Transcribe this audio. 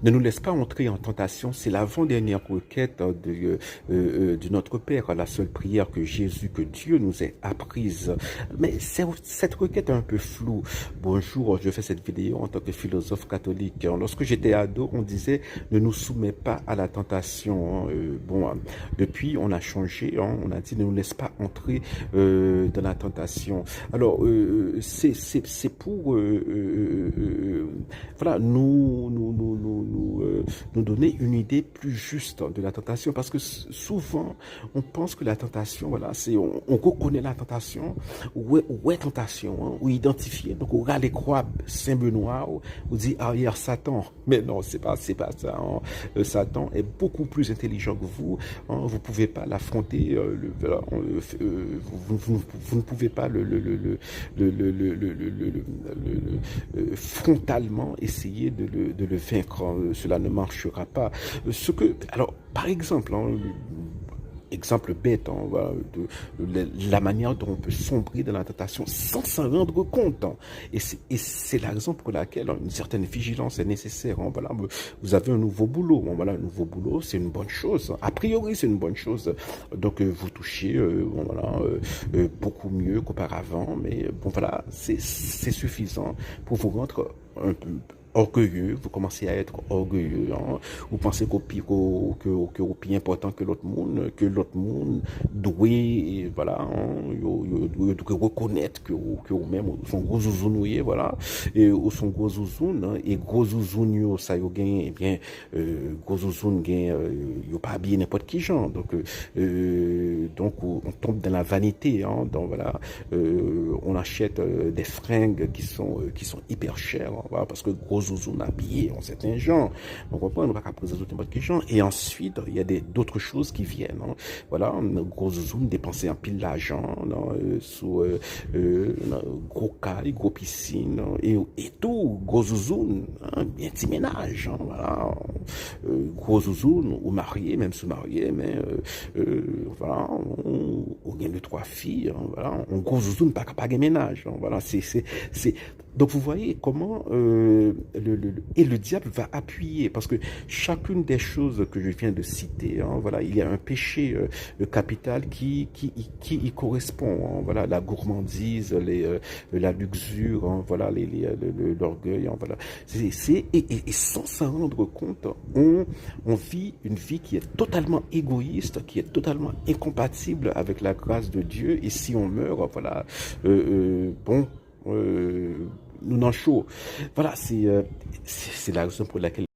Ne nous laisse pas entrer en tentation. C'est l'avant-dernière requête de notre Père, la seule prière que Jésus, que Dieu nous ait apprise. Mais cette requête est un peu floue. Bonjour, je fais cette vidéo en tant que philosophe catholique. Lorsque j'étais ado, on disait ne nous soumets pas à la tentation. Depuis, on a changé. On a dit ne nous laisse pas entrer dans la tentation. Alors, c'est pour voilà, nous donner une idée plus juste de la tentation, parce que souvent on pense que la tentation, voilà, c'est on reconnaît la tentation, où est tentation, ou identifier. Donc on regarde les croix Saint Benoît, on dit arrière Satan, mais non, c'est pas ça. Satan est beaucoup plus intelligent que vous. Vous pouvez pas l'affronter, vous ne pouvez pas frontalement essayer de le vaincre. Cela ne marchera pas. Alors, par exemple, exemple bête, voilà, de la manière dont on peut sombrer dans la tentation sans s'en rendre compte. Et c'est la raison pour laquelle une certaine vigilance est nécessaire. Voilà, vous avez un nouveau boulot. Voilà, un nouveau boulot, c'est une bonne chose. A priori, c'est une bonne chose. Donc, vous touchez beaucoup mieux qu'auparavant. Mais bon, voilà, c'est suffisant pour vous rendre un peu orgueilleux, vous commencez à être orgueilleux, vous pensez qu'au pire, au plus important que l'autre monde doit, voilà, doit reconnaître que même son gros zouzoun, voilà, et son gros zouzoun, et gros zouzoun, ça y gagne, eh bien, gros zouzoun gagne, yo pas habillé n'importe qui genre, donc, on tombe dans la vanité, donc voilà, on achète des fringues qui sont hyper chères, voilà, parce que gros zouzoun habillé en certains gens. On comprend, on ne va pas présenter n'importe quel genre. Et ensuite, il y a d'autres choses qui viennent. Voilà, gros zouzoun dépenser un pile d'argent sous gros caille, gros piscine et tout. Gros zouzoun, bien petit ménage. Voilà, gros zouzoun ou marié, même sous marié, mais voilà, on gagne 2-3 filles. Voilà, on gros zouzoun pas de ménage. Voilà, donc vous voyez comment et le diable va appuyer, parce que chacune des choses que je viens de citer, voilà, il y a un péché capital qui y correspond. Voilà, la gourmandise, la luxure, voilà, l'orgueil, voilà. Et sans s'en rendre compte, on vit une vie qui est totalement égoïste, qui est totalement incompatible avec la grâce de Dieu. Et si on meurt, voilà, nous n'en chaud. Voilà, c'est la raison pour laquelle